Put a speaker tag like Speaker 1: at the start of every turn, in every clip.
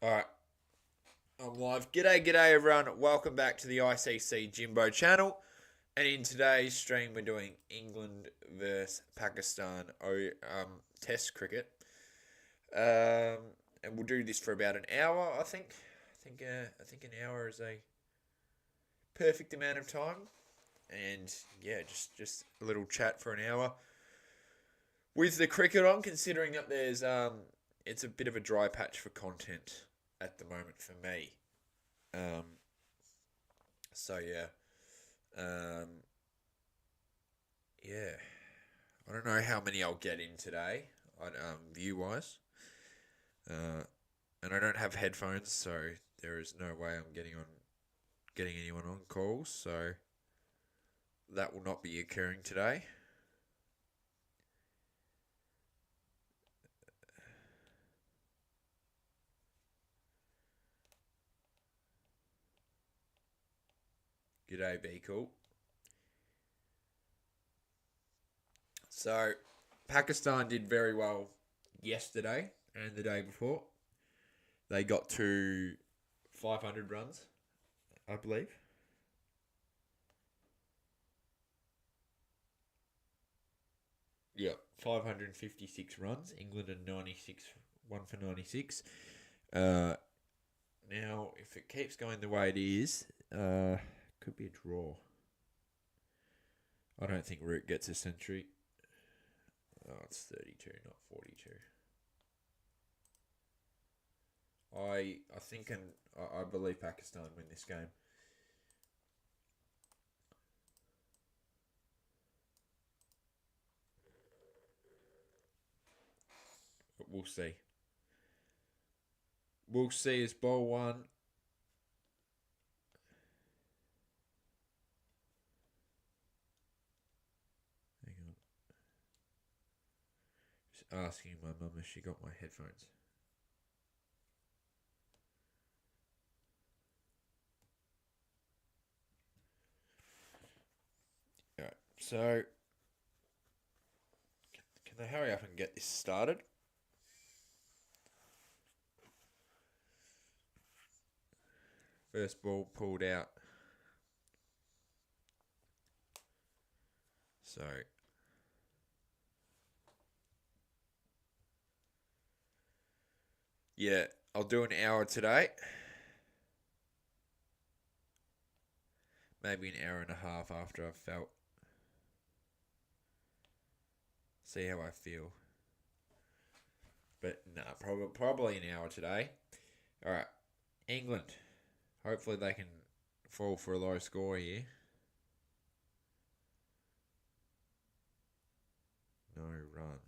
Speaker 1: Alright, I'm live. G'day everyone. Welcome back to the ICC Jimbo channel. And in today's stream, we're doing England versus Pakistan Test cricket. And we'll do this for about an hour, I think. I think an hour is a perfect amount of time. And yeah, just a little chat for an hour with the cricket on, considering that there's it's a bit of a dry patch for content at the moment for me. Um, so yeah, yeah. I don't know how many I'll get in today, view wise. And I don't have headphones, so there is no way I'm getting anyone on calls. So that will not be occurring today. G'day, be cool. So, Pakistan did very well yesterday and the day before. They got to 500 runs, I believe. Yeah, 556 runs. England and 96, 1 for 96. Now, if it keeps going the way it is, could be a draw. I don't think Root gets a century. Oh, it's 32, not 42. I think and I believe Pakistan win this game. But we'll see. We'll see as ball one. Hang on. Just asking my mum if she got my headphones. Alright, so can they hurry up and get this started? First ball pulled out. So yeah, I'll do an hour today. Maybe an hour and a half after I've felt. See how I feel. But nah, probably an hour today. Alright, England. Hopefully they can fall for a low score here. No run.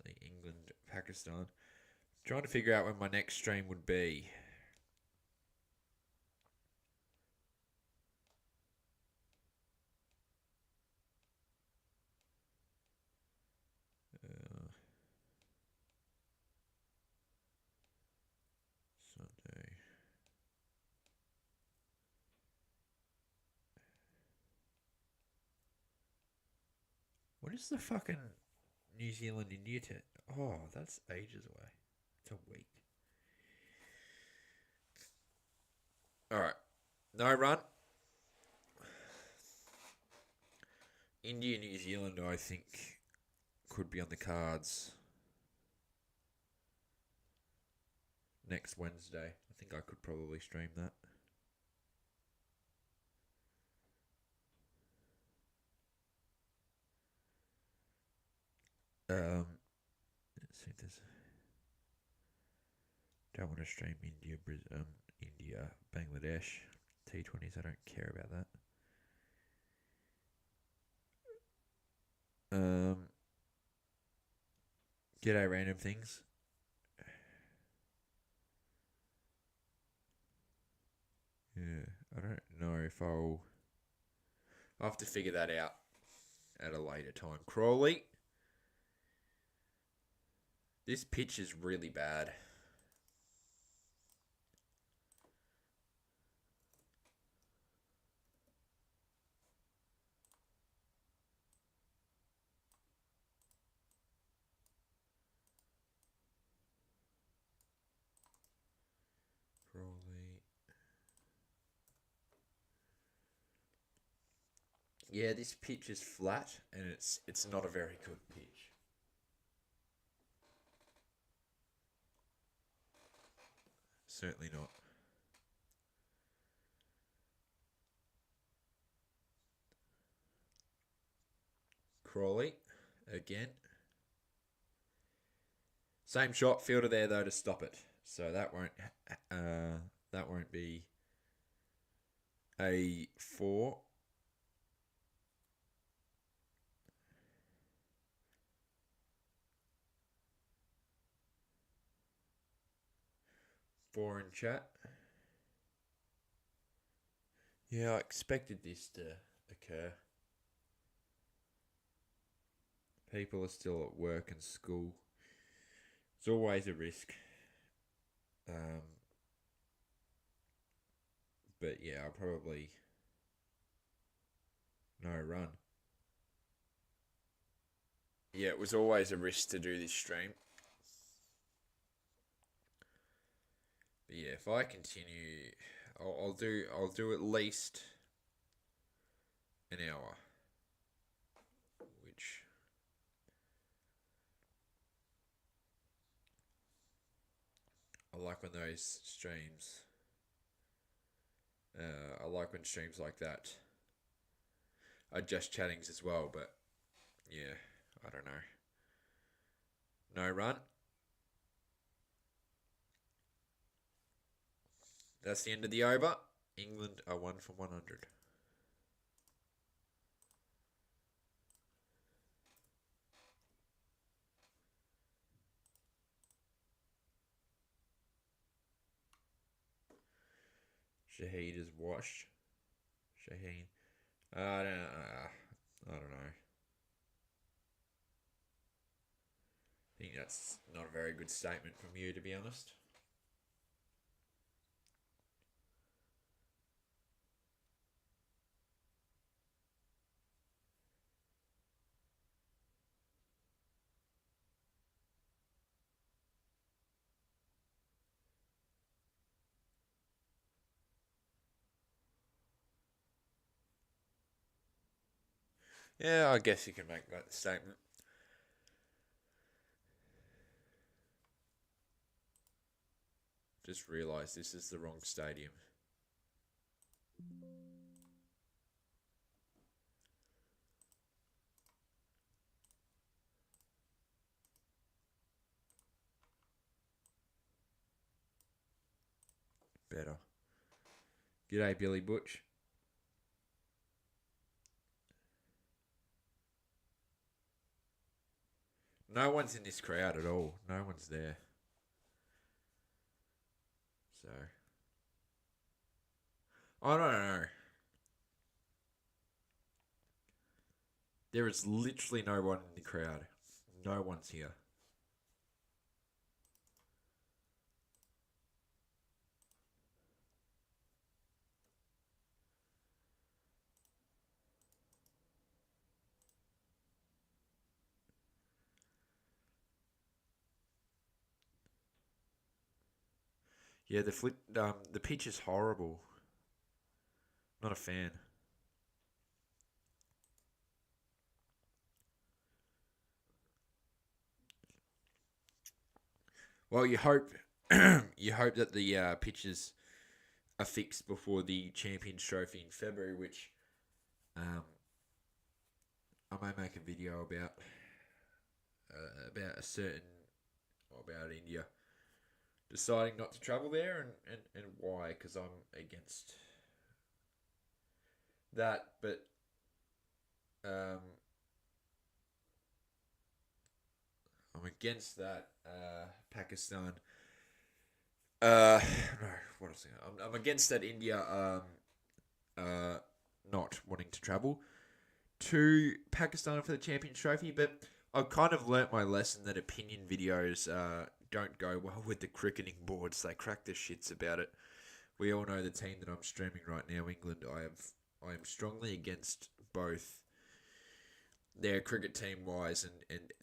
Speaker 1: See, England, Pakistan. Trying to figure out when my next stream would be. Sunday. What is the fucking New Zealand India test? Oh, that's ages away. It's a week. Alright. No run. India, New Zealand, I think, could be on the cards next Wednesday. I think I could probably stream that. Let's see if there's. Don't want to stream India, Bangladesh T20s. I don't care about that. G'day, random things. Yeah, I don't know if I'll have to figure that out at a later time. Crawley. This pitch is really bad. Yeah, this pitch is flat, and it's not a very good pitch. Certainly not. Crawley, again. Same shot, fielder there though to stop it. So that won't be a 4. Four in chat. Yeah, I expected this to occur. People are still at work and school. It's always a risk. But yeah, I'll probably no run. Yeah, it was always a risk to do this stream. But yeah, if I continue, I'll do at least an hour, which I like when those streams. I like when streams like that are just chattings as well, but yeah, I don't know. No run. That's the end of the over. England are 1 for 100. Shahid is washed. Shaheen. I don't know. I think that's not a very good statement from you, to be honest. Yeah, I guess you can make that statement. Just realised this is the wrong stadium. Better. G'day, Billy Butch. No one's in this crowd at all. No one's there. So, I don't know. There is literally no one in the crowd. No one's here. Yeah, the pitch is horrible. Not a fan. Well, you hope you hope that the pitches are fixed before the Champions Trophy in February, which I may make a video about a certain about India deciding not to travel there and why, because I'm against that, but I'm against that Pakistan. No, what was I? I'm against that India not wanting to travel to Pakistan for the Champions Trophy, but I've kind of learnt my lesson that opinion videos don't go well with the cricketing boards. They crack their shits about it. We all know the team that I'm streaming right now, England. I am strongly against both their cricket team wise and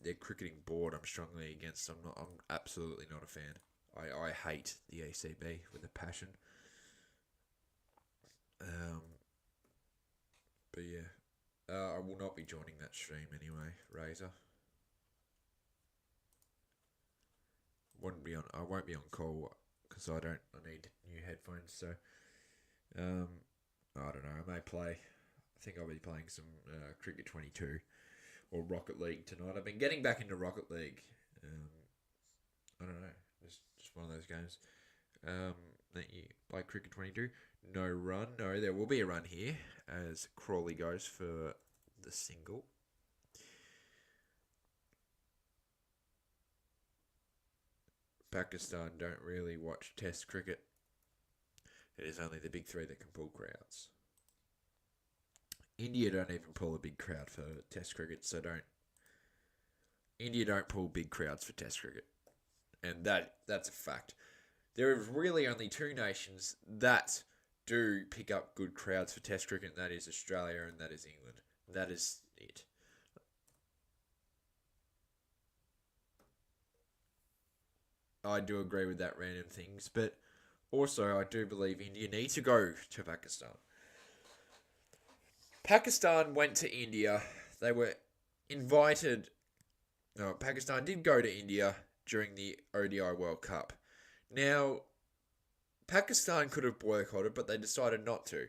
Speaker 1: their cricketing board. I'm strongly against. I'm absolutely not a fan. I hate the ACB with a passion. But yeah, I will not be joining that stream anyway, Razor. I won't be on call because I need new headphones. So, I don't know. I may play. I think I'll be playing some Cricket 22 or Rocket League tonight. I've been getting back into Rocket League. I don't know. Just one of those games. That you play Cricket 22. No run. No, there will be a run here as Crawley goes for the single. Pakistan don't really watch Test cricket. It is only the big three that can pull crowds. India don't even pull a big crowd for Test cricket, so India don't pull big crowds for Test cricket, and that's a fact. There are really only two nations that do pick up good crowds for Test cricket, and that is Australia and that is England. That is it. I do agree with that random things, but also I do believe India needs to go to Pakistan. Pakistan went to India. They were invited. No, Pakistan did go to India during the ODI World Cup. Now, Pakistan could have boycotted, but they decided not to.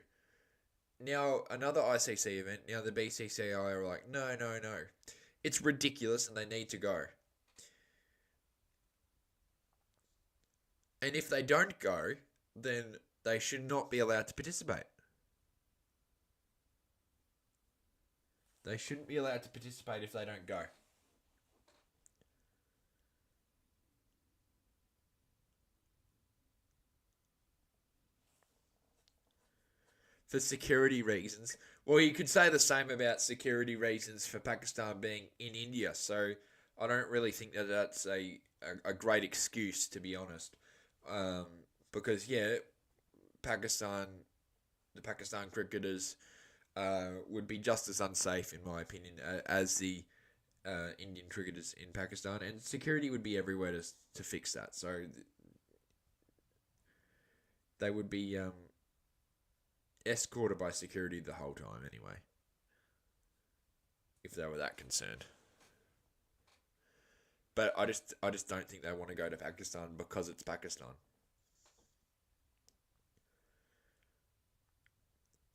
Speaker 1: Now, another ICC event, now the BCCI are like, no. It's ridiculous and they need to go. And if they don't go, then they should not be allowed to participate. They shouldn't be allowed to participate if they don't go. For security reasons. Well, you could say the same about security reasons for Pakistan being in India. So I don't really think that that's a great excuse, to be honest. Because, yeah, the Pakistan cricketers would be just as unsafe, in my opinion, as the Indian cricketers in Pakistan. And security would be everywhere to fix that. So they would be escorted by security the whole time anyway, if they were that concerned. But I just don't think they want to go to Pakistan because it's Pakistan.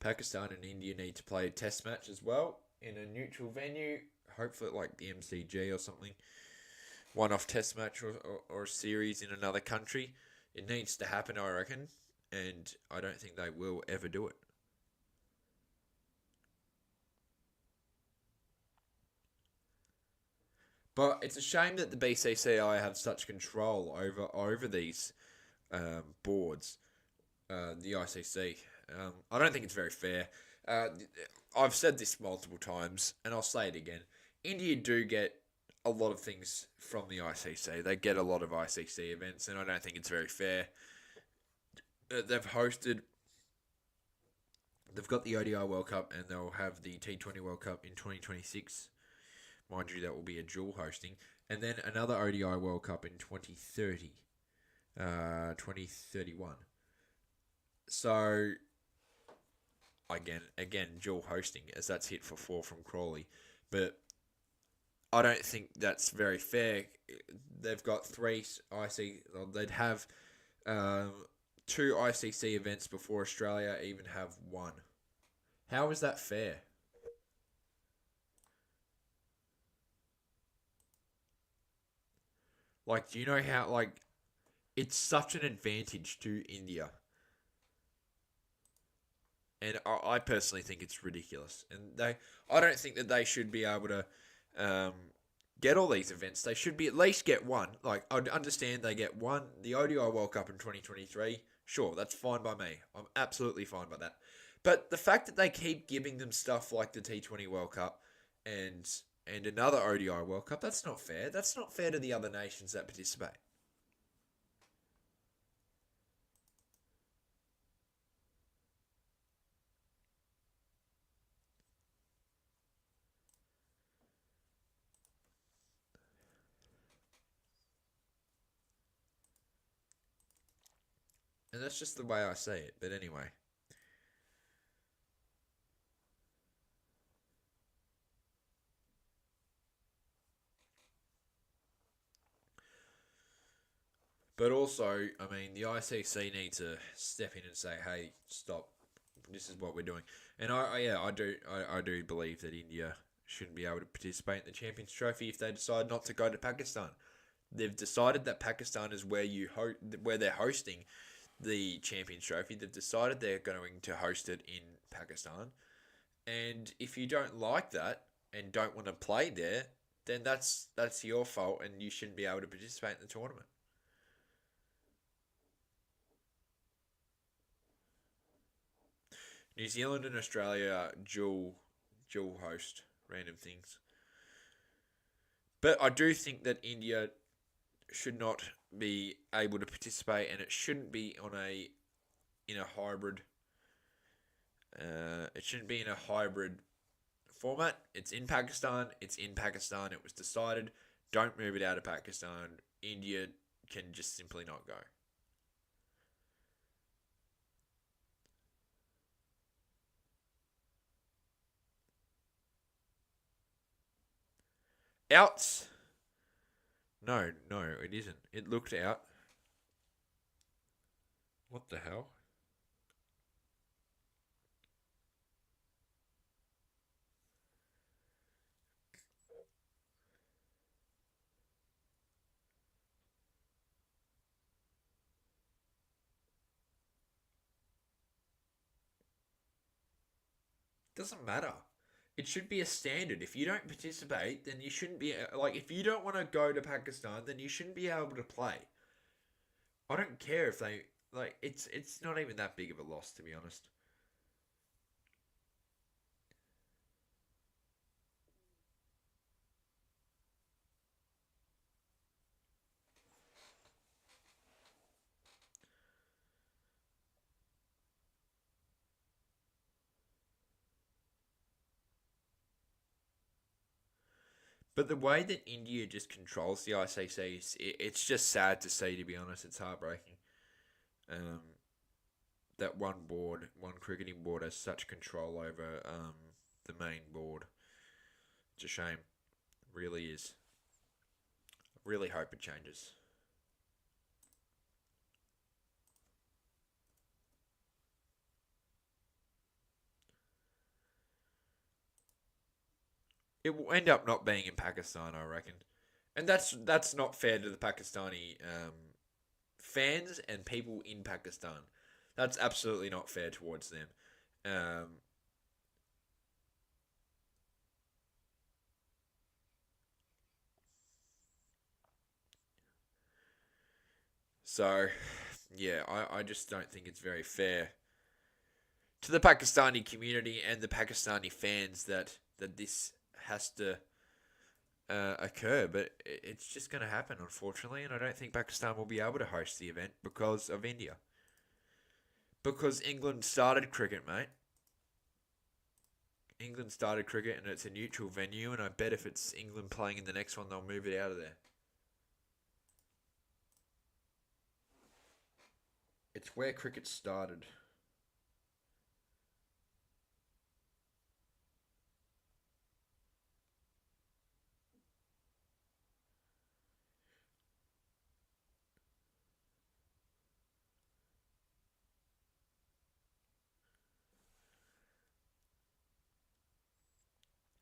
Speaker 1: Pakistan and India need to play a test match as well in a neutral venue, hopefully like the MCG or something. One-off test match or a series in another country. It needs to happen, I reckon, and I don't think they will ever do it. But it's a shame that the BCCI have such control over these boards, the ICC. I don't think it's very fair. I've said this multiple times, and I'll say it again. India do get a lot of things from the ICC. They get a lot of ICC events, and I don't think it's very fair. They've got the ODI World Cup, and they'll have the T20 World Cup in 2026. Mind you, that will be a dual hosting. And then another ODI World Cup in 2031. So, again, dual hosting, as that's hit for 4 from Crawley. But I don't think that's very fair. They've got they'd have 2 ICC events before Australia even have 1. How is that fair? Like, do you know how, like, it's such an advantage to India. And I personally think it's ridiculous. And I don't think that they should be able to get all these events. They should be at least get one. Like, I understand they get one. The ODI World Cup in 2023, sure, that's fine by me. I'm absolutely fine by that. But the fact that they keep giving them stuff like the T20 World Cup and another ODI World Cup, that's not fair. That's not fair to the other nations that participate. And that's just the way I see it. But anyway. But also, I mean, the ICC need to step in and say, "Hey, stop! This is what we're doing." And I do believe that India shouldn't be able to participate in the Champions Trophy if they decide not to go to Pakistan. They've decided that Pakistan is where they're hosting the Champions Trophy. They've decided they're going to host it in Pakistan. And if you don't like that and don't want to play there, then that's your fault, and you shouldn't be able to participate in the tournament. New Zealand and Australia dual host random things. But I do think that India should not be able to participate, and it shouldn't be on a in a hybrid. It shouldn't be in a hybrid format. It's in Pakistan. It's in Pakistan. It was decided. Don't move it out of Pakistan. India can just simply not go. Outs. No, no, it isn't. It looked out. What the hell? Doesn't matter. It should be a standard. If you don't participate, then you shouldn't be like. If you don't want to go to Pakistan, then you shouldn't be able to play. I don't care if they like. It's not even that big of a loss, to be honest. But the way that India just controls the ICC, it's just sad to see. To be honest, it's heartbreaking. Um, that one cricketing board, has such control over the main board. It's a shame. It really is. I really hope it changes. It will end up not being in Pakistan, I reckon, and that's not fair to the Pakistani fans and people in Pakistan. That's absolutely not fair towards them. Um, so, yeah, I just don't think it's very fair to the Pakistani community and the Pakistani fans that this has to occur. But it's just going to happen, unfortunately, and I don't think Pakistan will be able to host the event because of India. Because England started cricket, mate. England started cricket, and it's a neutral venue, and I bet if it's England playing in the next one, they'll move it out of there. It's where cricket started.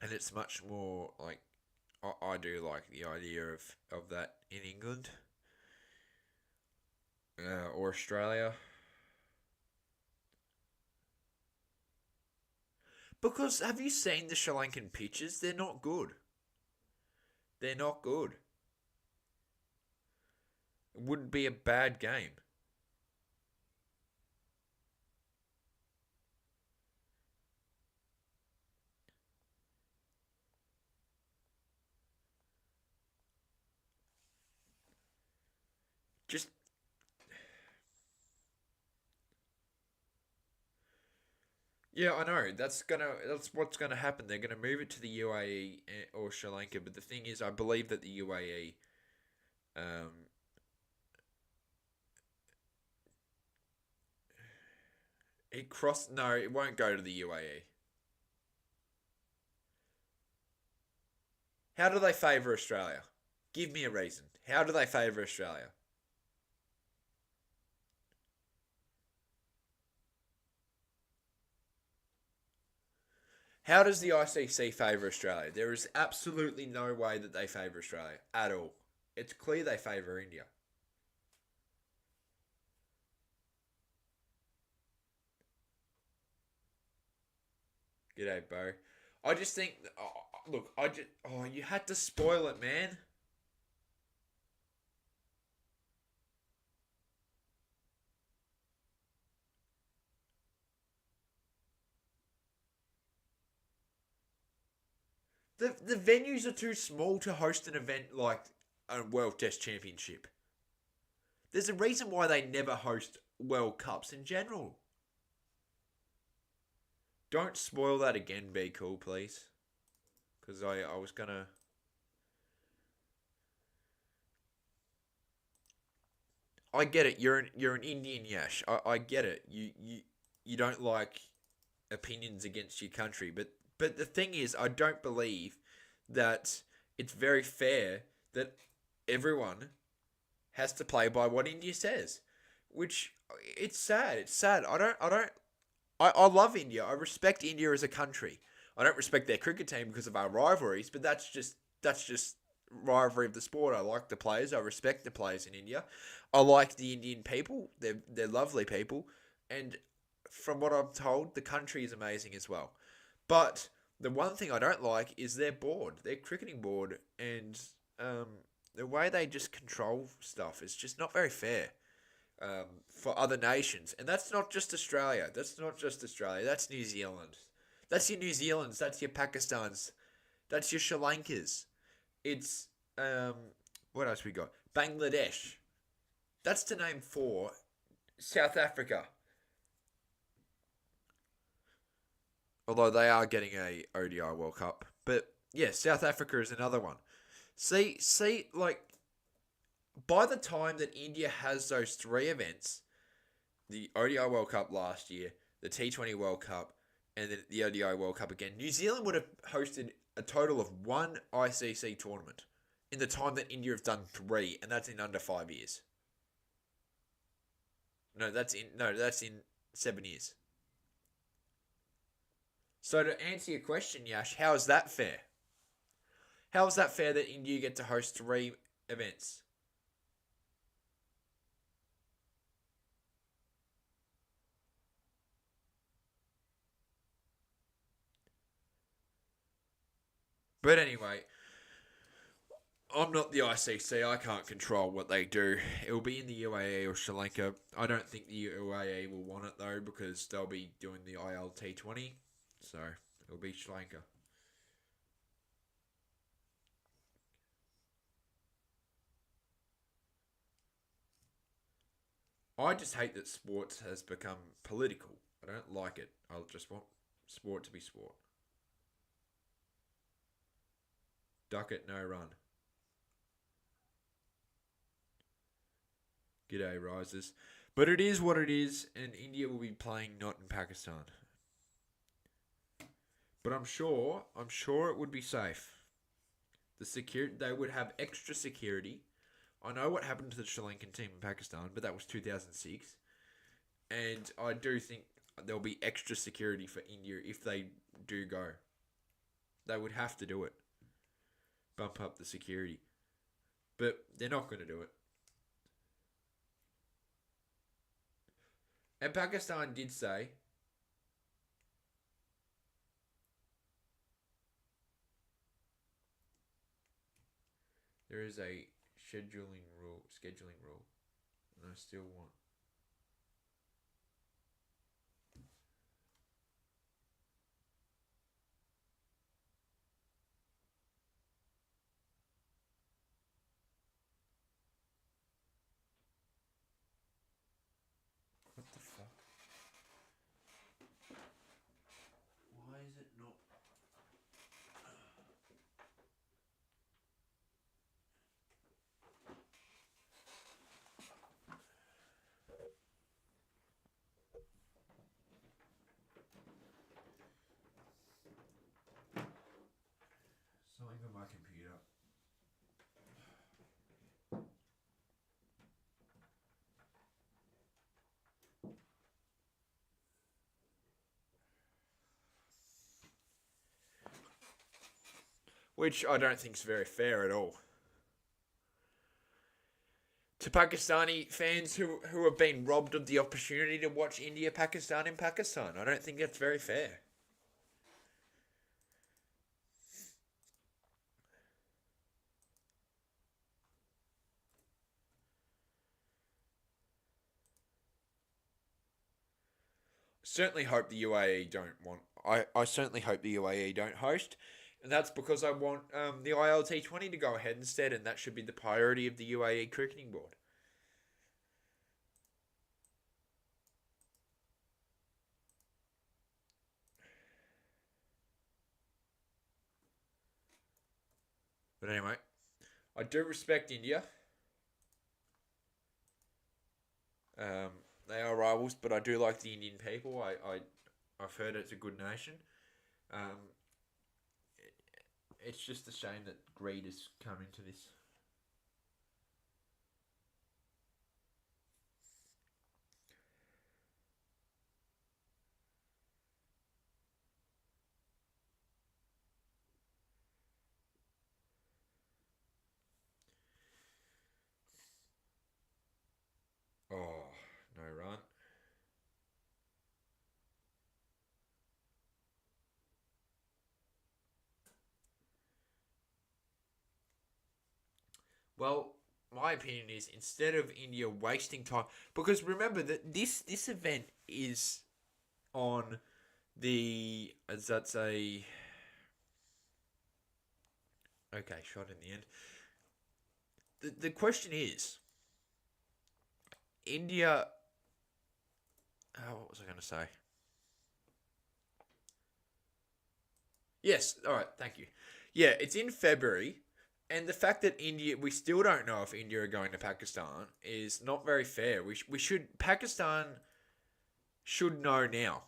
Speaker 1: And it's much more like I do like the idea of that in England or Australia. Because have you seen the Sri Lankan pitches? They're not good. They're not good. It wouldn't be a bad game. Just yeah, I know. That's what's gonna happen. They're gonna move it to the UAE or Sri Lanka. But the thing is, I believe that the UAE, um, it crossed. No, it won't go to the UAE. How do they favour Australia? Give me a reason. How do they favour Australia? How does the ICC favour Australia? There is absolutely no way that they favour Australia at all. It's clear they favour India. G'day, Bo. I just think, look, you had to spoil it, man. The venues are too small to host an event like a World Test Championship. There's a reason why they never host World Cups in general. Don't spoil that again, be cool, please. Because I was gonna. I get it. You're an Indian Yash. I get it. You don't like opinions against your country, but the thing is, I don't believe that it's very fair that everyone has to play by what India says, which it's sad. It's sad. I love India. I respect India as a country. I don't respect their cricket team because of our rivalries, but that's just rivalry of the sport. I like the players. I respect the players in India. I like the Indian people. They're lovely people, and from what I'm told, the country is amazing as well. But the one thing I don't like is their board, their cricketing board, and um, the way they just control stuff is just not very fair for other nations. And that's not just Australia. That's not just Australia. That's New Zealand. That's your New Zealands. That's your Pakistans. That's your Sri Lankas. It's what else we got? Bangladesh. That's to name four. South Africa. Although they are getting a ODI World Cup, but yeah, South Africa is another one. See, like by the time that India has those three events, the ODI World Cup last year, the T20 World Cup, and then the ODI World Cup again, New Zealand would have hosted a total of one ICC tournament in the time that India have done three, and that's in under 5 years. No, that's in 7 years. So to answer your question, Yash, how is that fair? How is that fair that India get to host three events? But anyway, I'm not the ICC. I can't control what they do. It will be in the UAE or Sri Lanka. I don't think the UAE will want it though because they'll be doing the ILT20. So it'll be Sri Lanka. I just hate that sports has become political. I don't like it. I just want sport to be sport. Duck it, no run. G'day, Risers. But it is what it is, and India will be playing not in Pakistan. But I'm sure it would be safe. They would have extra security. I know what happened to the Sri Lankan team in Pakistan, but that was 2006. And I do think there'll be extra security for India if they do go. They would have to do it. Bump up the security. But they're not going to do it. And Pakistan did say there is a scheduling rule, and I still want. What the fuck? Why is it not? which I don't think is very fair at all. To Pakistani fans who have been robbed of the opportunity to watch India Pakistan in Pakistan, I don't think that's very fair. Certainly hope the UAE don't want. I certainly hope the UAE don't host, and that's because I want the ILT20 to go ahead instead, and that should be the priority of the UAE cricketing board. But anyway, I do respect India. Um, they are rivals, but I do like the Indian people. I've heard it's a good nation. Um, it's just a shame that greed has come into this. Oh, no run. Well, my opinion is instead of India wasting time, because remember that this event is on the as that's a okay shot in the end. The question is India. Oh, what was I going to say? Yes. All right. Thank you. Yeah, it's in February, and the fact that India, we still don't know if India are going to Pakistan is not very fair. We should Pakistan should know now.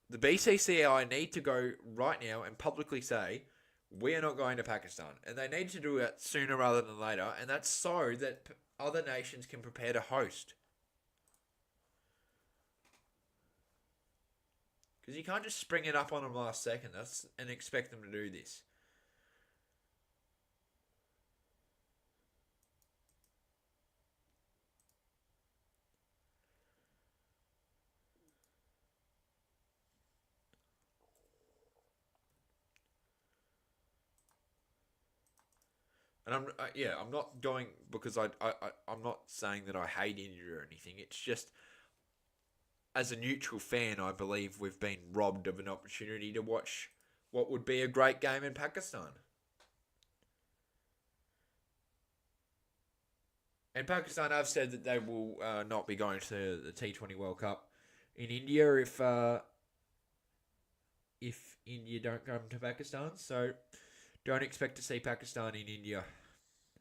Speaker 1: The BCCI need to go right now and publicly say we are not going to Pakistan, and they need to do it sooner rather than later, and that's so that other nations can prepare to host. Because you can't just spring it up on them last second. And expect them to do this. And I'm not going because I'm not saying that I hate India or anything. It's just as a neutral fan, I believe we've been robbed of an opportunity to watch what would be a great game in Pakistan. And Pakistan have said that they will not be going to the T20 World Cup in India if India don't come to Pakistan. So don't expect to see Pakistan in India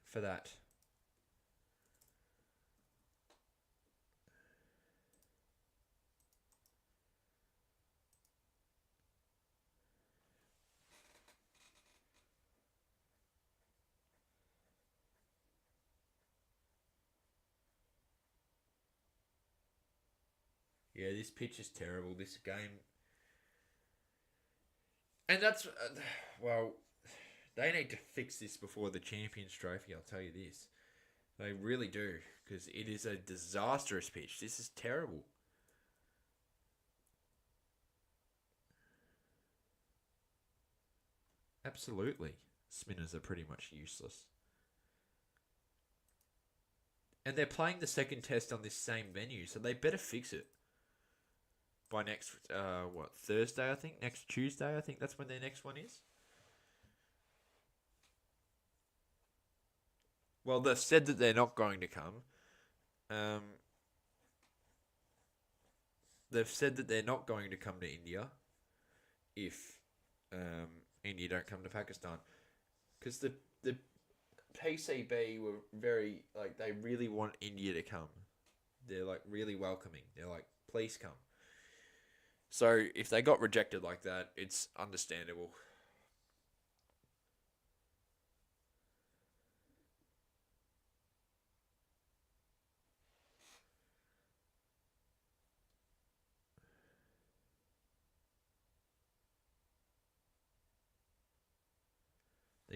Speaker 1: for that. Yeah, this pitch is terrible. This game, and that's well, they need to fix this before the Champions Trophy. I'll tell you this, they really do because it is a disastrous pitch. This is terrible. Absolutely, spinners are pretty much useless, and they're playing the second test on this same venue, so they better fix it by next Thursday, I think, next Tuesday, I think that's when their next one is. Well, they've said that they're not going to come. Um, they've said that they're not going to come to India if India don't come to Pakistan, because the PCB were very like they really want India to come. They're like really welcoming. They're like, please come. So if they got rejected like that, it's understandable.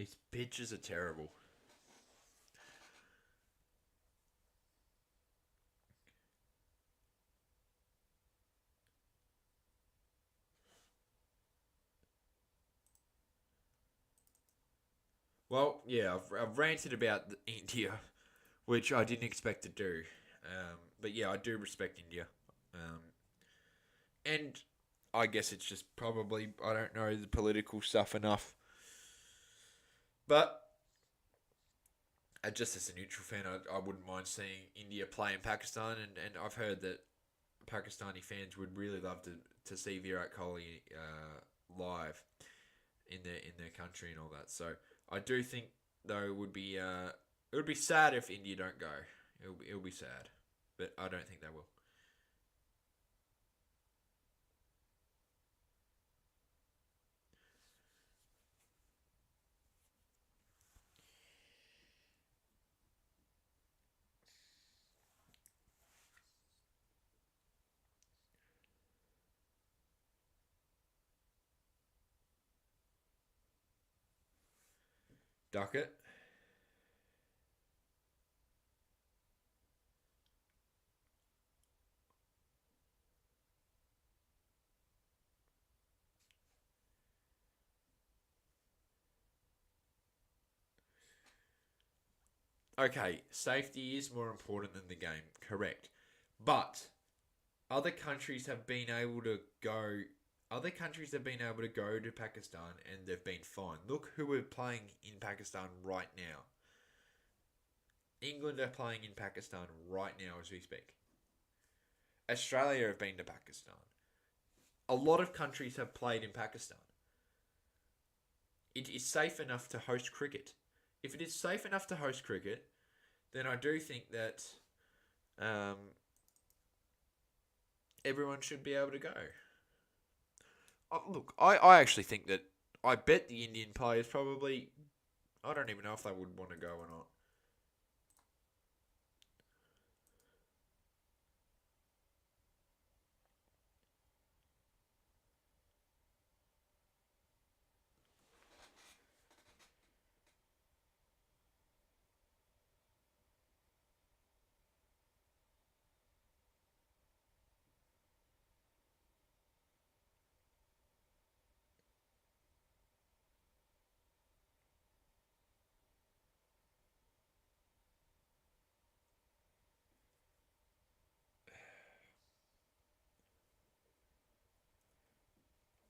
Speaker 1: These pitches are terrible. Well, yeah, I've ranted about India, which I didn't expect to do. But yeah, I do respect India. Um, and I guess it's just probably, I don't know the political stuff enough. But just as a neutral fan, I wouldn't mind seeing India play in Pakistan. And I've heard that Pakistani fans would really love to see Virat Kohli live in their country and all that. So I do think though it would be sad if India don't go. It'll be sad, but I don't think they will. Duckett. Okay, safety is more important than the game, correct. But other countries have been able to go other countries have been able to go to Pakistan and they've been fine. Look who we're playing in Pakistan right now. England are playing in Pakistan right now as we speak. Australia have been to Pakistan. A lot of countries have played in Pakistan. It is safe enough to host cricket. If it is safe enough to host cricket, then I do think that um, everyone should be able to go. Look, I actually think that I bet the Indian players probably. I don't even know if they would want to go or not.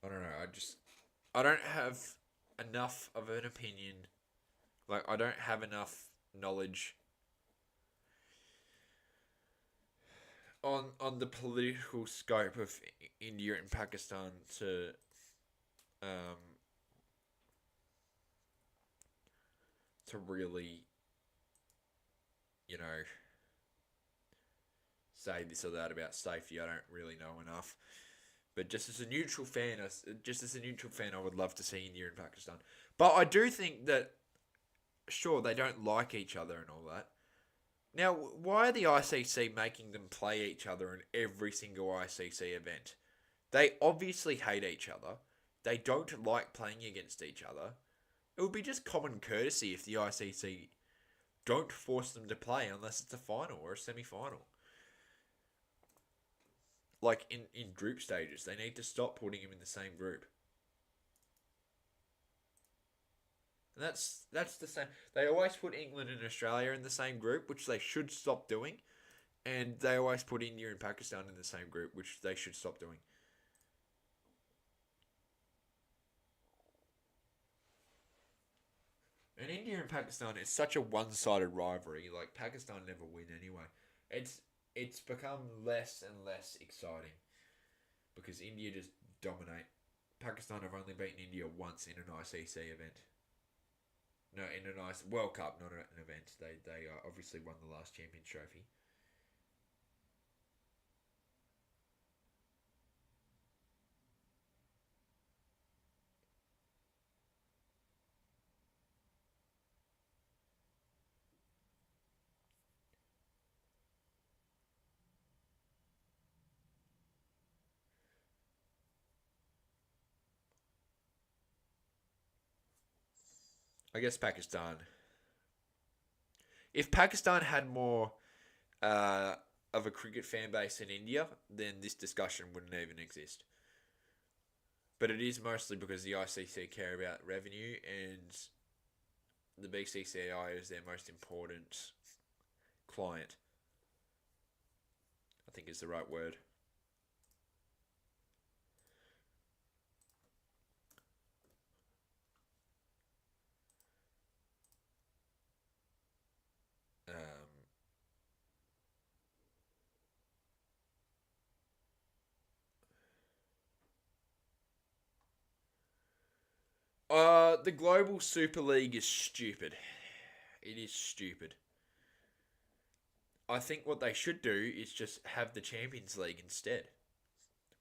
Speaker 1: I don't know. I don't have enough of an opinion. Like I don't have enough knowledge on the political scope of India and Pakistan um to really you know say this or that about safety. I don't really know enough. But just as a neutral fan, I would love to see India and Pakistan. But I do think that sure they don't like each other and all that. Now, why are the ICC making them play each other in every single ICC event? They obviously hate each other. They don't like playing against each other. It would be just common courtesy if the ICC don't force them to play unless it's a final or a semi final. Like in group stages, they need to stop putting them in the same group. And that's the same. They always put England and Australia in the same group, which they should stop doing. And they always put India and Pakistan in the same group, which they should stop doing. And India and Pakistan is such a one-sided rivalry. Like Pakistan never win anyway. It's become less and less exciting because India just dominate. Pakistan have only beaten India once in an ICC event. No, in an IC World Cup, not an event. They obviously won the last Champions Trophy. I guess Pakistan. If Pakistan had more uh, of a cricket fan base in India, then this discussion wouldn't even exist. But it is mostly because the ICC care about revenue and the BCCI is their most important client. I think is the right word. Um, the Global Super League is stupid. It is stupid. I think what they should do is just have the Champions League instead,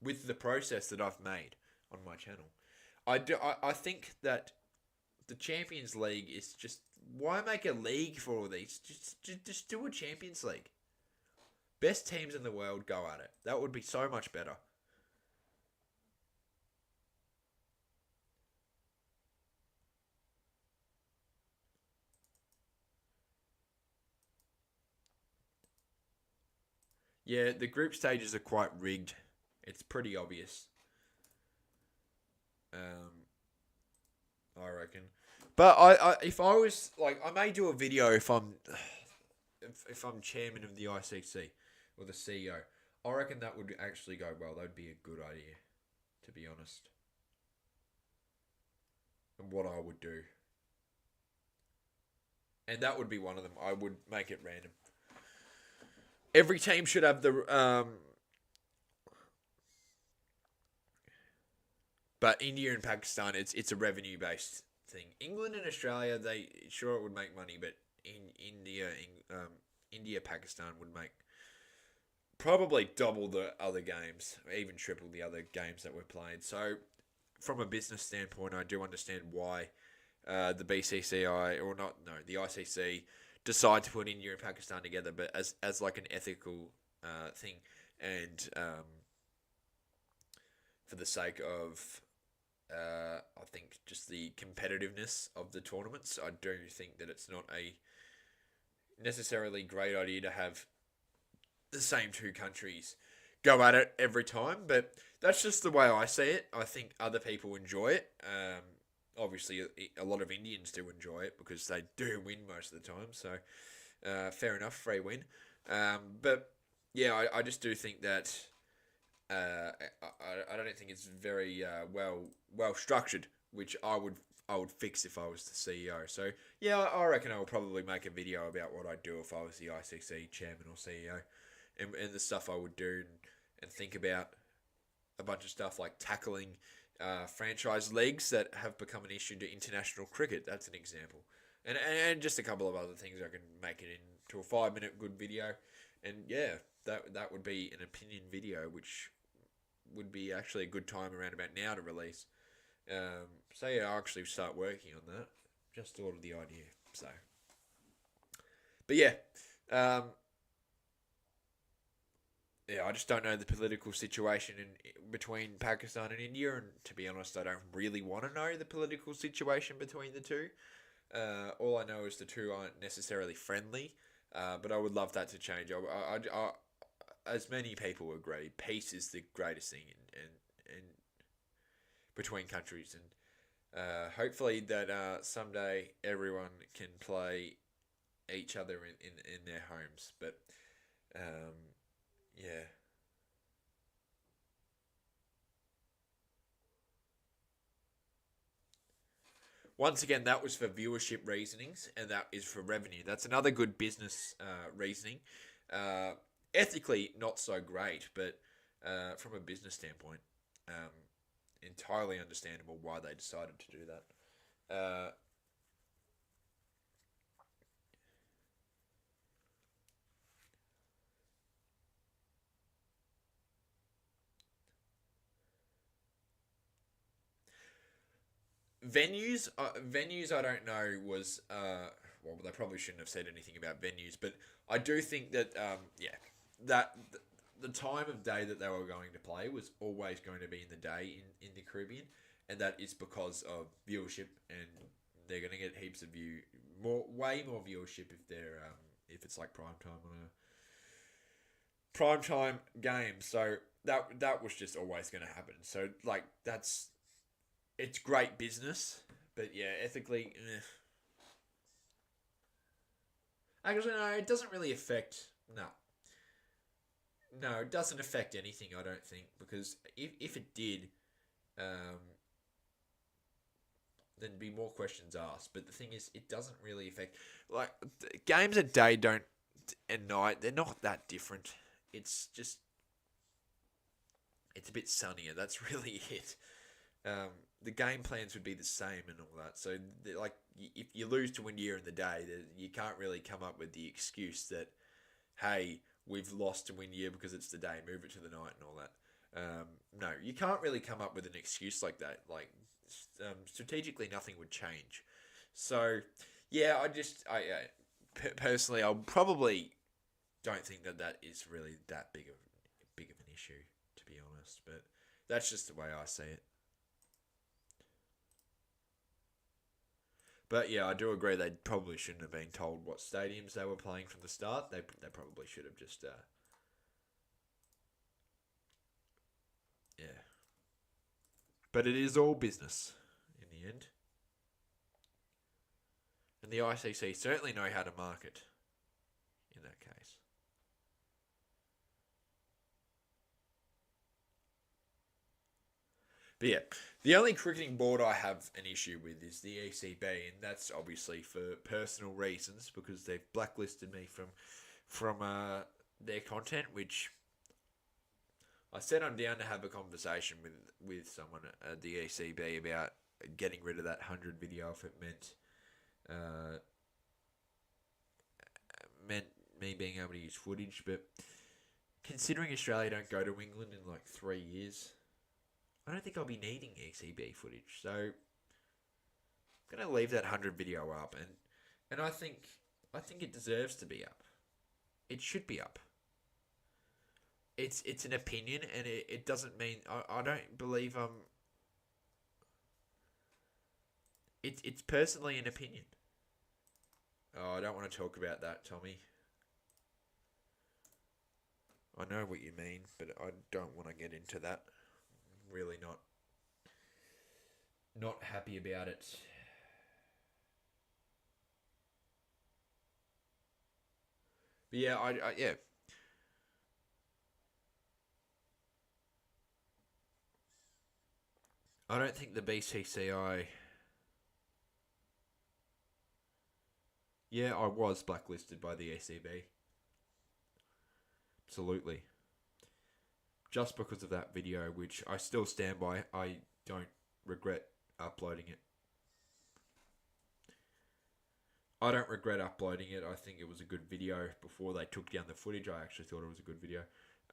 Speaker 1: with the process that I've made on my channel. I think that the Champions League is just why make a league for all these? Just do a Champions League. Best teams in the world go at it. That would be so much better. Yeah, the group stages are quite rigged. It's pretty obvious. Um, I reckon. But if I was like, I may do a video if I'm chairman of the ICC or the CEO. I reckon that would actually go well. That would be a good idea, to be honest. And what I would do, and that would be one of them. I would make it random. Every team should have but India and Pakistan, it's a revenue based thing. England and Australia, they sure it would make money, but India, Pakistan would make probably double the other games, even triple the other games that were played. So, from a business standpoint, I do understand why the BCCI or not, no, the ICC decide to put India and Pakistan together, but as like an ethical thing, and for the sake of I think just the competitiveness of the tournaments, I do think that it's not a necessarily great idea to have the same two countries go at it every time, but that's just the way I see it. I think other people enjoy it. Obviously, a lot of Indians do enjoy it because they do win most of the time. So, fair enough, free win. But yeah, I just do think that I don't think it's very well structured, which I would fix if I was the CEO. So yeah, I reckon I will probably make a video about what I'd do if I was the ICC chairman or CEO, and the stuff I would do and think about a bunch of stuff like tackling franchise leagues that have become an issue to international cricket. That's an example, and just a couple of other things. I can make it into a 5 minute good video, and yeah, that would be an opinion video, which would be actually a good time around about now to release. So yeah, I'll actually start working on that. Just thought of the idea. So, but yeah, um, yeah, I just don't know the political situation in between Pakistan and India, and to be honest, I don't really want to know the political situation between the two. All I know is the two aren't necessarily friendly, but I would love that to change. As many people agree, peace is the greatest thing in between countries, and hopefully that someday everyone can play each other in their homes. But yeah. Once again, that was for viewership reasonings, and that is for revenue. That's another good business reasoning. Uh, Ethically, not so great, but from a business standpoint, um, entirely understandable why they decided to do that. Venues, I don't know was well, they probably shouldn't have said anything about venues, but I do think that yeah, that the time of day that they were going to play was always going to be in the day in the Caribbean, and that is because of viewership and they're gonna get heaps of way more viewership if it's like prime time on a prime time game. So that was just always gonna happen. So like it's great business, but yeah, ethically, actually no, it doesn't really affect. No, it doesn't affect anything. I don't think because if it did, um, there'd be more questions asked. But the thing is, it doesn't really affect like games at day don't and night. They're not that different. It's just it's a bit sunnier. That's really it. Um, the game plans would be the same and all that. So like if you lose to India in the day, you can't really come up with the excuse that hey, we've lost to India because it's the day, move it to the night and all that. No, you can't really come up with an excuse like that. Like strategically, nothing would change. So yeah, personally, I probably don't think that is really that big of an issue, to be honest. But that's just the way I see it. But yeah, I do agree they probably shouldn't have been told what stadiums they were playing from the start. They probably should have just yeah. But it is all business in the end, and the ICC certainly know how to market in that case. But yeah, the only cricketing board I have an issue with is the ECB, and that's obviously for personal reasons because they've blacklisted me from their content, which I said I'm down to have a conversation with someone at the ECB about getting rid of that 100 video if it uh, meant me being able to use footage. But considering Australia don't go to England in like 3 years, I don't think I'll be needing ECB footage. So I'm gonna leave that 100 video up, and I think it deserves to be up. It should be up. It's an opinion, and it doesn't mean I don't believe it's personally an opinion. Oh, I don't want to talk about that, Tommy. I know what you mean, but I don't want to get into that. I'm really not happy about it. But yeah, yeah. I don't think the BCCI. Yeah, I was blacklisted by the ECB. Absolutely. Just because of that video, which I still stand by. I don't regret uploading it. I don't regret uploading it. I think it was a good video. Before they took down the footage, I actually thought it was a good video.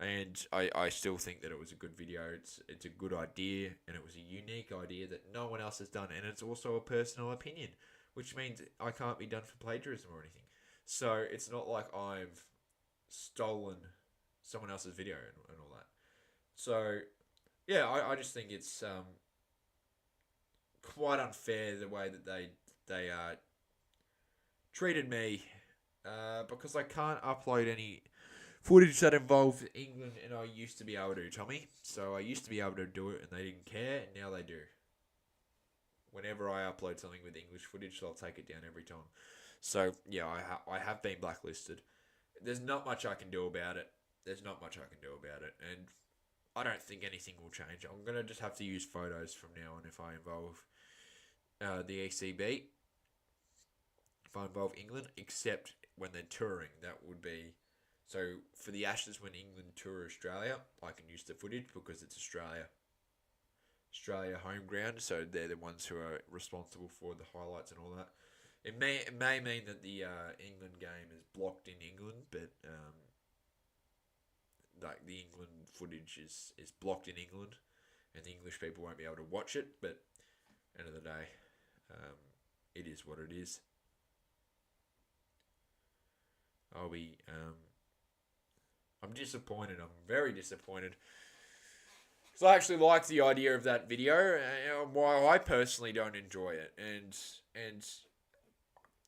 Speaker 1: And I still think that it was a good video. It's a good idea, and it was a unique idea that no one else has done. And it's also a personal opinion, which means I can't be done for plagiarism or anything. So it's not like I've stolen someone else's video and all that. So yeah, I just think it's quite unfair the way that they treated me because I can't upload any footage that involved England, and I used to be able to, Tommy. So I used to be able to do it, and they didn't care, and now they do. Whenever I upload something with English footage, they'll take it down every time. So yeah, I have been blacklisted. There's not much I can do about it. There's not much I can do about it, and I don't think anything will change. I'm gonna just have to use photos from now on if I involve the ECB. If I involve England, except when they're touring, that would be so for the Ashes when England tour Australia, I can use the footage because it's Australia home ground, so they're the ones who are responsible for the highlights and all that. It may mean that the England game is blocked in England, but like the England footage is blocked in England, and the English people won't be able to watch it. But end of the day, it is what it is. I'll be. I'm disappointed. I'm very disappointed. So I actually like the idea of that video, while I personally don't enjoy it, and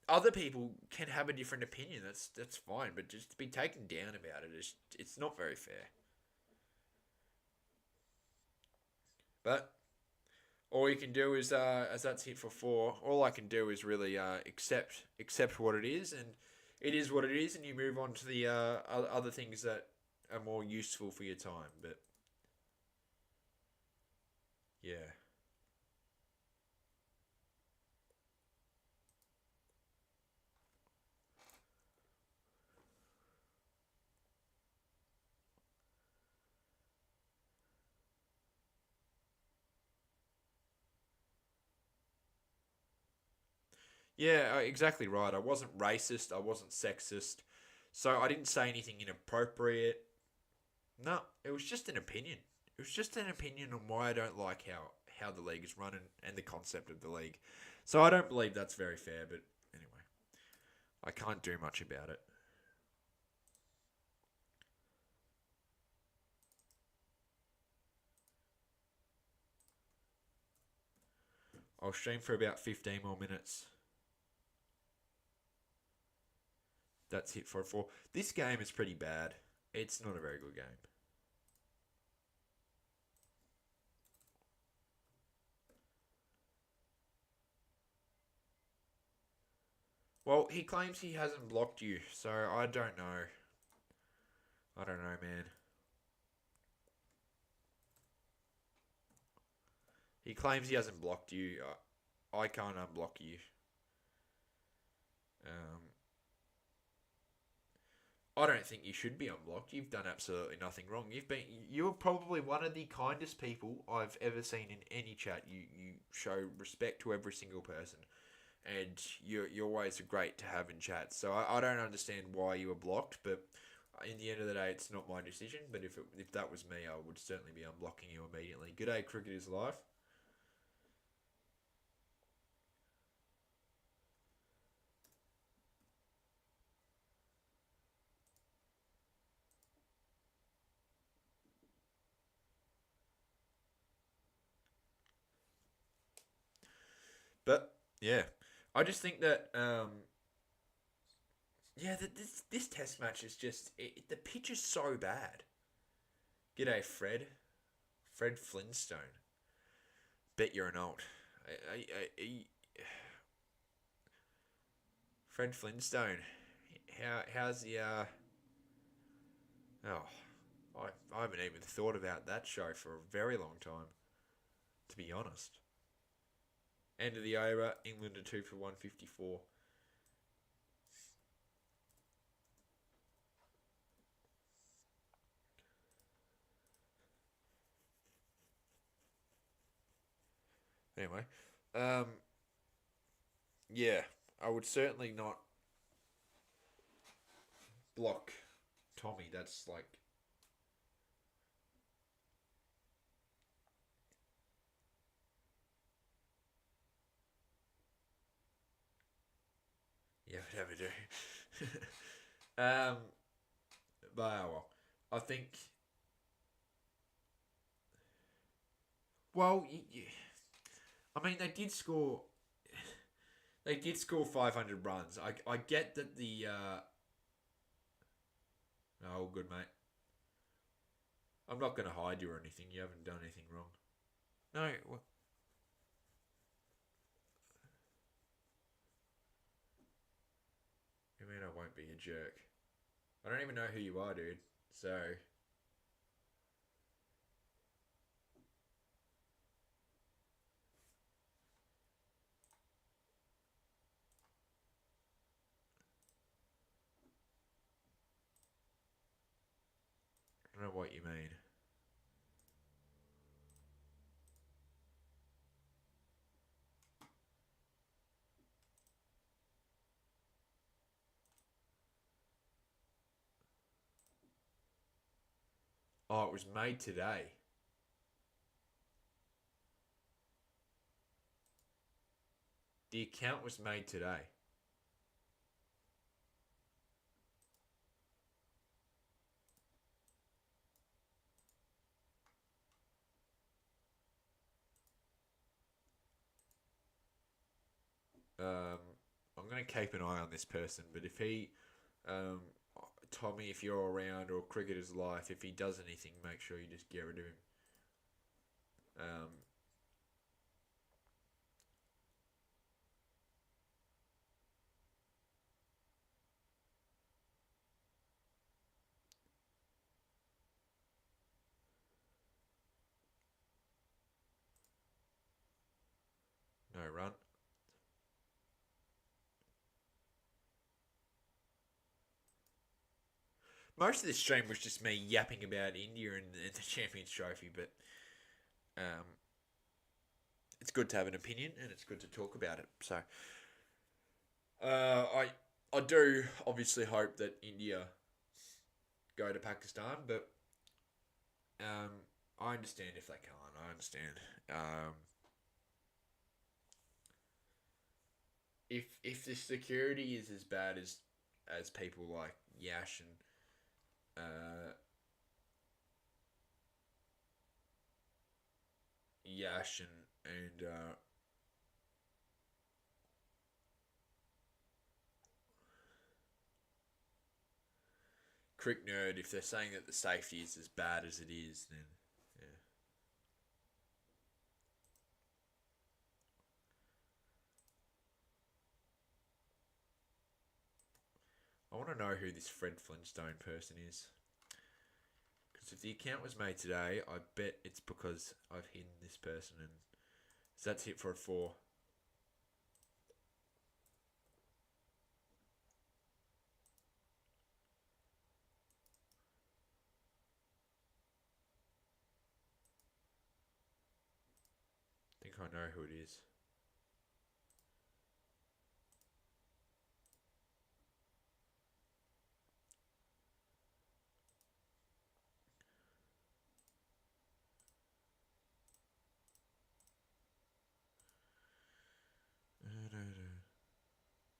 Speaker 1: other people can have a different opinion. That's fine, but just to be taken down about it is it's not very fair. But all you can do is, as that's hit for four, all I can do is really accept what it is, and it is what it is, and you move on to the other things that are more useful for your time. But yeah. Yeah, exactly right. I wasn't racist. I wasn't sexist. So I didn't say anything inappropriate. No, it was just an opinion. It was just an opinion on why I don't like how the league is run, and the concept of the league. So I don't believe that's very fair, but anyway, I can't do much about it. I'll stream for about 15 more minutes. That's hit for a four. This game is pretty bad. It's not a very good game. Well, he claims he hasn't blocked you, so I don't know. I don't know, man. He claims he hasn't blocked you. I can't unblock you. Um, I don't think you should be unblocked. You've done absolutely nothing wrong. You're probably one of the kindest people I've ever seen in any chat. You show respect to every single person, and you're always great to have in chat. So I don't understand why you were blocked, but in the end of the day, it's not my decision. But if that was me, I would certainly be unblocking you immediately. G'day, Cricketers Life. But yeah, I just think that yeah, this test match is just the pitch is so bad. G'day, Fred. Fred Flintstone. Bet you're an alt. Fred Flintstone. How's the oh, I haven't even thought about that show for a very long time, to be honest. End of the over. England are 2 for 154. Anyway, um, yeah, I would certainly not block Tommy. That's like, yeah, whatever do. um, but well, I think. Well, I mean, they did score. They did score 500 runs. I get that the. Oh, good mate. I'm not going to hide you or anything. You haven't done anything wrong. No. Well, you mean I won't be a jerk? I don't even know who you are, dude. So I don't know what you mean. Oh, it was made today. The account was made today. to keep an eye on this person. But if he, um, Tommy, if you're around, or Cricketer's Life, if he does anything, make sure you just get rid of him. No run. Most of this stream was just me yapping about India and the Champions Trophy, but um, it's good to have an opinion and it's good to talk about it. So, I do obviously hope that India go to Pakistan, but I understand if they can't. I understand. If the security is as bad as people like Yash and Yash and Crick Nerd, if they're saying that the safety is as bad as it is, then yeah. I want to know who this Fred Flintstone person is. Because if the account was made today, I bet it's because I've hidden this person. And so that's it for a 4. I think I know who it is.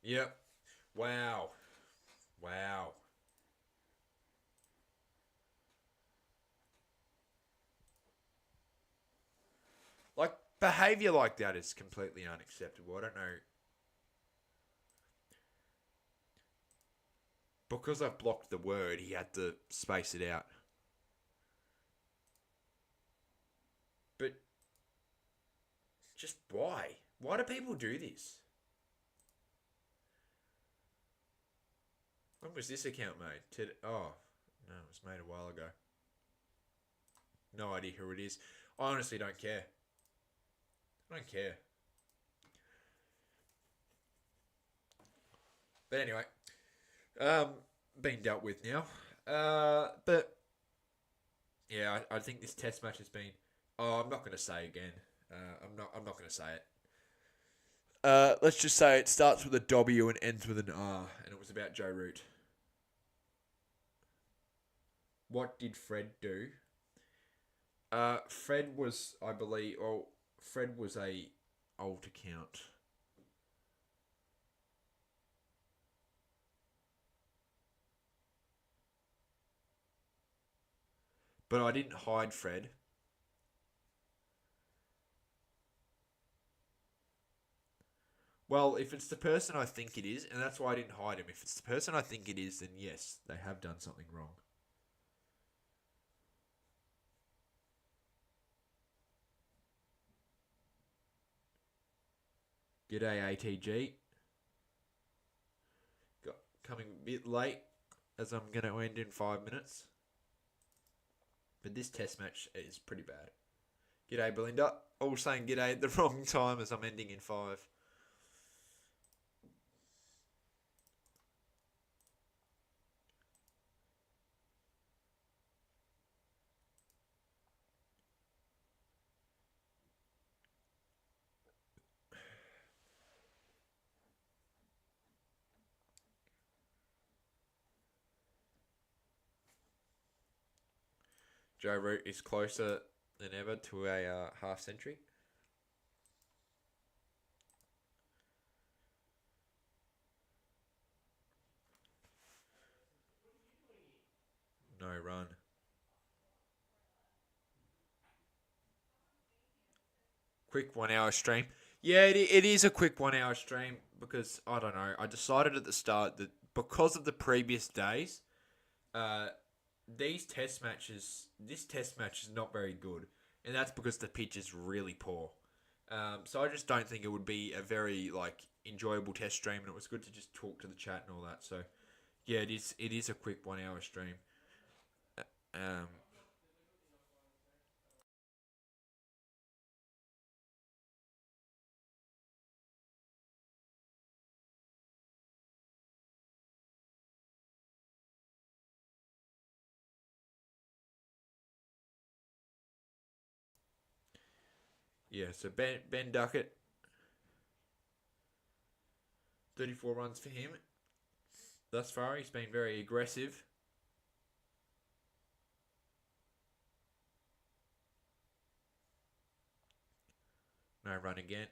Speaker 1: Yep. Wow. Wow. Like, behaviour like that is completely unacceptable. I don't know. Because I've blocked the word, he had to space it out. But just why? Why do people do this? When was this account made? Oh, no, it was made a while ago. No idea who it is. I honestly don't care. I don't care. But anyway, being dealt with now. But yeah, I think this test match has been. Oh, I'm not going to say again. I'm not going to say it. Let's just say it starts with a W and ends with an R, and it was about Joe Root. What did Fred do? Fred was, I believe, Fred was a alt account. But I didn't hide Fred. Well, if it's the person I think it is, and that's why I didn't hide him, if it's the person I think it is, then yes, they have done something wrong. G'day, ATG. Coming a bit late, as I'm going to end in 5 minutes. But this test match is pretty bad. G'day, Belinda. All saying g'day at the wrong time as I'm ending in 5. Joe Root is closer than ever to a half century. No run. Quick 1 hour stream. Yeah, it is a quick 1 hour stream, because I don't know. I decided at the start that because of the previous days, uh, this test match is not very good, and that's because the pitch is really poor. So I just don't think it would be a very like enjoyable test stream, and it was good to just talk to the chat and all that. So yeah, it is. It is a quick 1 hour stream. Um, yeah. So Ben Duckett, 34 runs for him thus far. He's been very aggressive. No run again.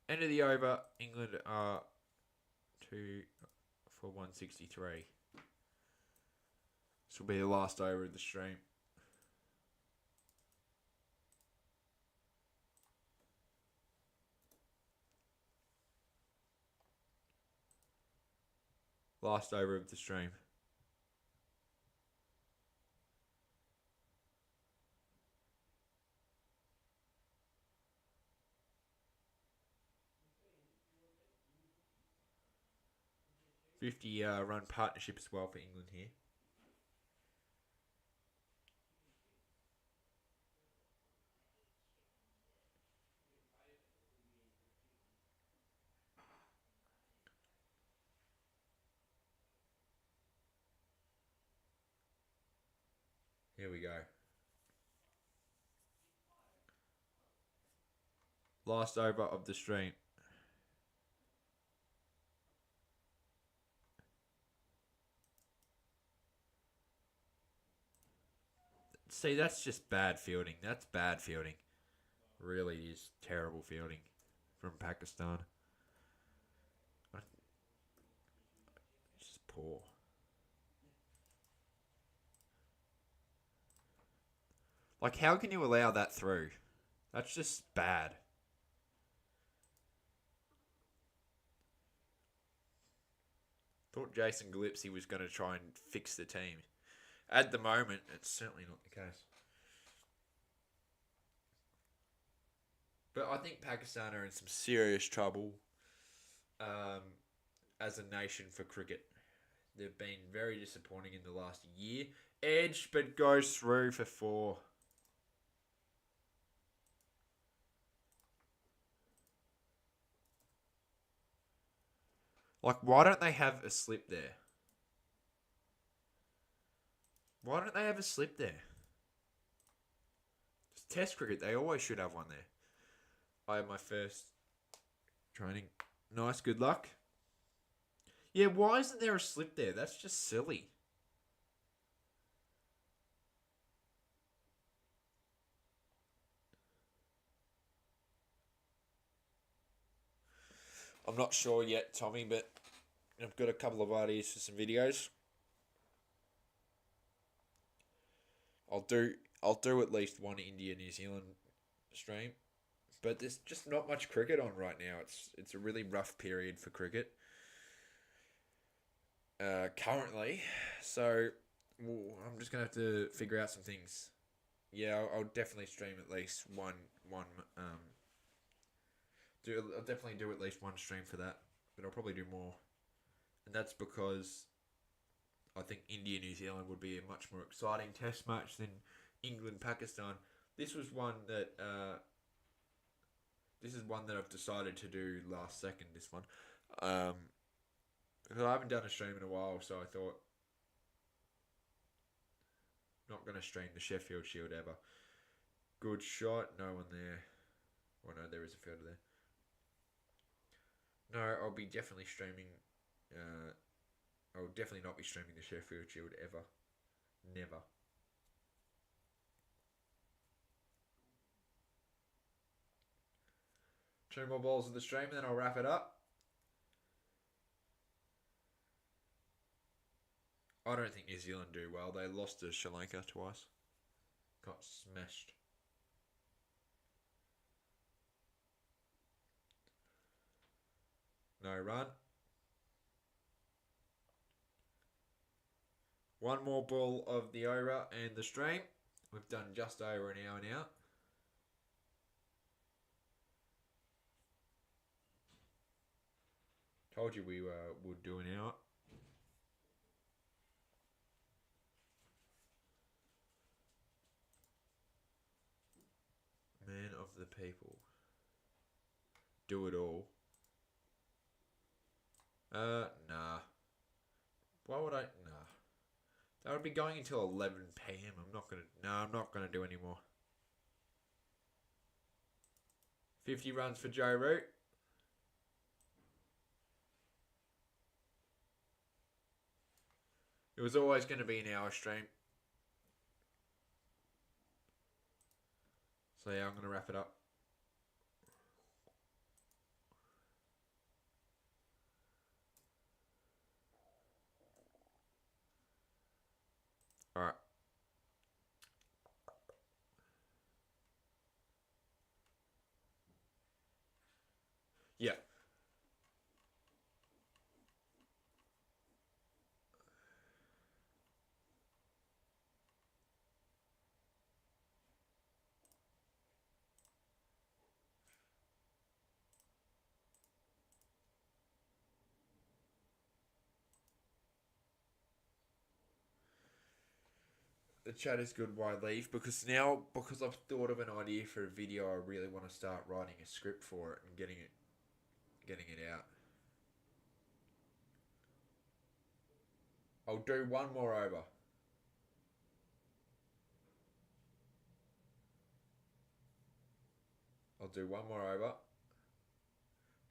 Speaker 1: End of the over. England are 2 for 163. This will be the last over of the stream. Last over of the stream. ~50 run partnership as well for England here. Here we go. Last over of the stream. See, that's just bad fielding. That's bad fielding. Really is terrible fielding from Pakistan. It's just poor. Like, how can you allow that through? That's just bad. Thought Jason Gillespie was going to try and fix the team. At the moment, it's certainly not the case. But I think Pakistan are in some serious trouble um, as a nation for cricket. They've been very disappointing in the last year. Edge, but goes through for 4. Like, why don't they have a slip there? Why don't they have a slip there? It's Test cricket, they always should have one there. I had my first training. Nice, good luck. Yeah, why isn't there a slip there? That's just silly. I'm not sure yet, Tommy, but I've got a couple of ideas for some videos. I'll do at least one India New Zealand stream, but there's just not much cricket on right now. It's a really rough period for cricket currently, so I'm just gonna have to figure out some things. Yeah, I'll definitely stream at least one. I'll definitely do at least one stream for that, but I'll probably do more, and that's because I think India New Zealand would be a much more exciting Test match than England Pakistan. This was one that I've decided to do last second. This one, because I haven't done a stream in a while, so I thought not going to stream the Sheffield Shield ever. Good shot, no one there. Oh no, there is a fielder there. No, I'll be definitely streaming. I'll definitely not be streaming the Sheffield Shield ever. Never. 2 more balls of the stream, and then I'll wrap it up. I don't think New Zealand do well. They lost to Sri Lanka twice. Got smashed. No run. One more ball of the over and the stream. We've done just over an hour now. Told you we would do an hour. Man of the people. Do it all. Nah. Why would I? Nah. That would be going until 11 p.m. I'm not gonna do any more. 50 runs for Joe Root. It was always going to be an hour stream. So yeah, I'm going to wrap it up. Alright. Yeah. The chat is good, why leave? Because I've thought of an idea for a video, I really want to start writing a script for it and getting it out. I'll do one more over. I'll do one more over.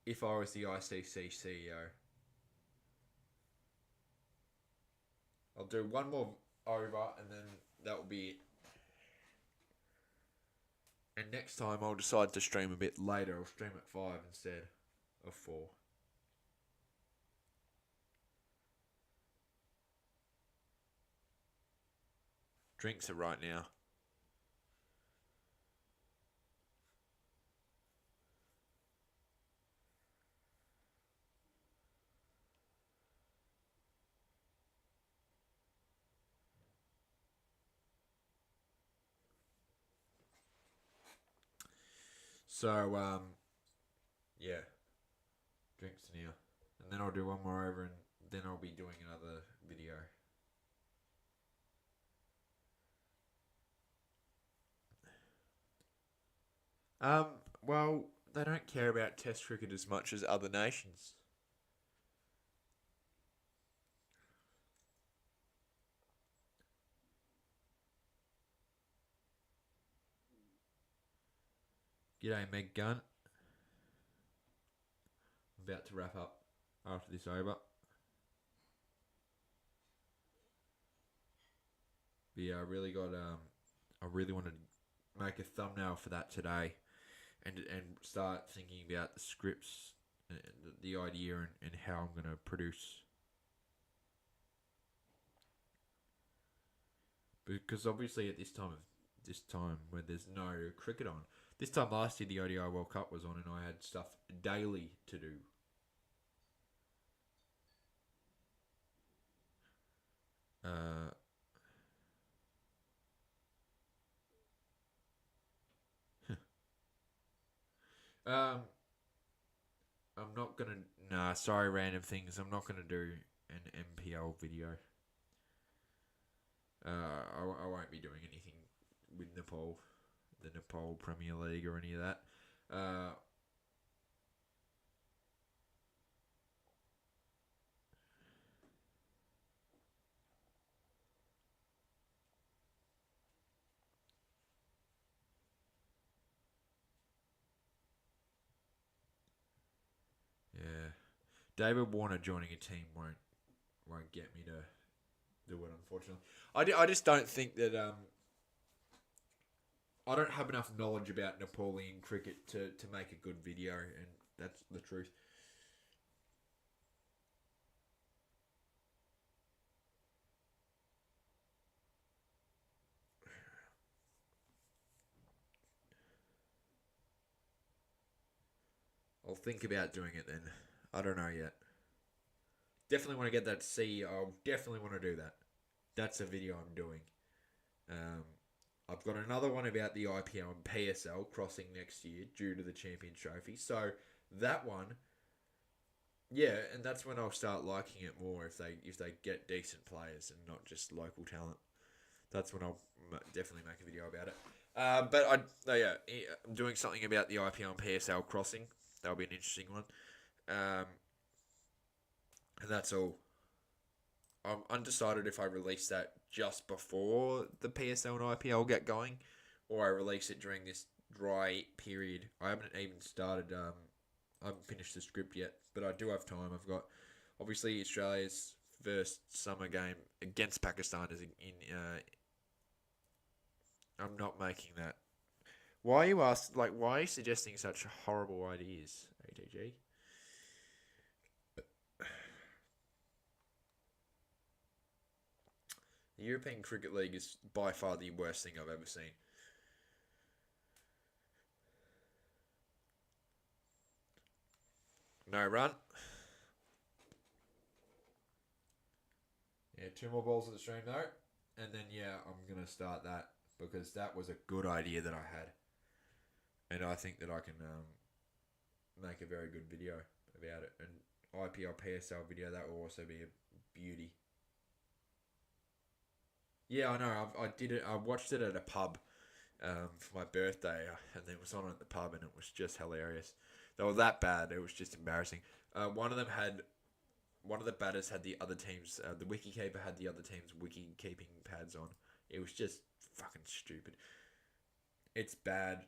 Speaker 1: If I was the ICC CEO. I'll do one more over and then that will be it. And next time I'll decide to stream a bit later. I'll stream at 5 instead of 4. Drinks are right now. So, yeah. Drinks now. And then I'll do one more over and then I'll be doing another video. Well, they don't care about Test cricket as much as other nations. G'day, Meg Gunn. I'm about to wrap up after this over. But yeah, I really want to make a thumbnail for that today, and start thinking about the scripts, and the idea, and how I'm going to produce. Because obviously at this time where there's no cricket on, this time last year the ODI World Cup was on, and I had stuff daily to do. I'm not gonna. Nah, sorry, random things. I'm not gonna do an MPL video. I won't be doing anything with Nepal, the Nepal Premier League or any of that. Yeah, David Warner joining a team won't get me to do it. Unfortunately, I just don't think that I don't have enough knowledge about Nepalian cricket to make a good video, and that's the truth. I'll think about doing it then. I don't know yet. Definitely want to get that CEO. Definitely want to do that. That's a video I'm doing. Um, I've got another one about the IPL and PSL crossing next year due to the Champions Trophy. So that one, yeah, and that's when I'll start liking it more if they get decent players and not just local talent. That's when I'll definitely make a video about it. I'm doing something about the IPL and PSL crossing. That'll be an interesting one. Um, and that's all. I'm undecided if I release that just before the PSL and IPL get going, or I release it during this dry period. I haven't even started. I haven't finished the script yet, but I do have time. I've got obviously Australia's first summer game against Pakistan is in. I'm not making that. Why are you ask like? Why are you suggesting such horrible ideas, ATG? The European Cricket League is by far the worst thing I've ever seen. No run. Yeah, two more balls of the stream though, and then yeah, I'm gonna start that because that was a good idea that I had, and I think that I can make a very good video about it. And IPL PSL video that will also be a beauty. Yeah, I know. I did it. I watched it at a pub for my birthday, and it was on at the pub, and it was just hilarious. They were that bad. It was just embarrassing. One of them had one of the batters had the other team's the wicket keeper had the other team's wicket keeping pads on. It was just fucking stupid. It's bad.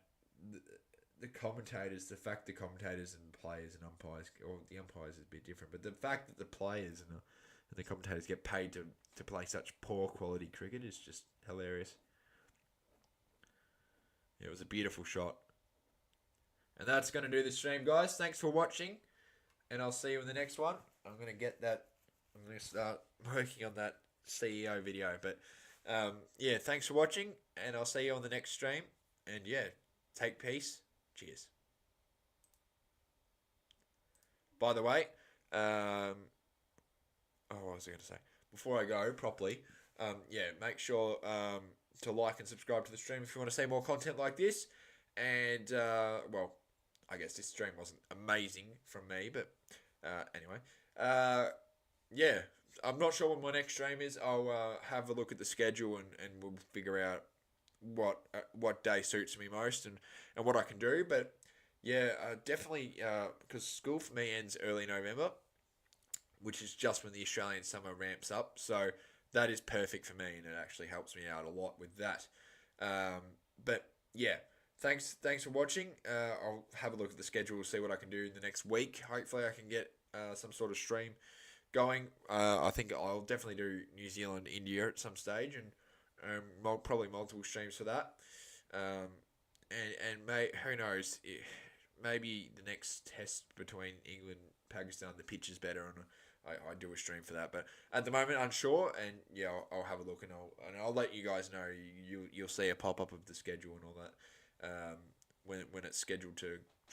Speaker 1: The, the commentators, the fact the commentators and players and umpires, or the umpires is a bit different, but the fact that the players and the commentators get paid to play such poor quality cricket is just hilarious. It was a beautiful shot. And that's going to do the stream, guys. Thanks for watching, and I'll see you in the next one. I'm going to get that. I'm going to start working on that CEO video. But yeah, thanks for watching, and I'll see you on the next stream. And yeah, take peace. Cheers. By the way, what was I going to say? Before I go properly, yeah, make sure to like and subscribe to the stream if you want to see more content like this. And well, I guess this stream wasn't amazing from me, but anyway, yeah, I'm not sure when my next stream is. I'll have a look at the schedule and we'll figure out what day suits me most and what I can do. But yeah, definitely because school for me ends early November, which is just when the Australian summer ramps up. So that is perfect for me, and it actually helps me out a lot with that. But yeah, thanks for watching. I'll have a look at the schedule, see what I can do in the next week. Hopefully, I can get some sort of stream going. I think I'll definitely do New Zealand, India at some stage, and probably multiple streams for that. Who knows? Maybe the next test between England Pakistan, the pitch is better, and I do a stream for that. But at the moment, unsure, and yeah, I'll have a look, and I'll let you guys know. You'll see a pop up of the schedule and all that when it's scheduled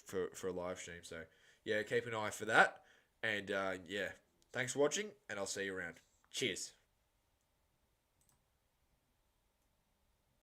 Speaker 1: for a live stream. So yeah, keep an eye for that, and yeah, thanks for watching, and I'll see you around. Cheers.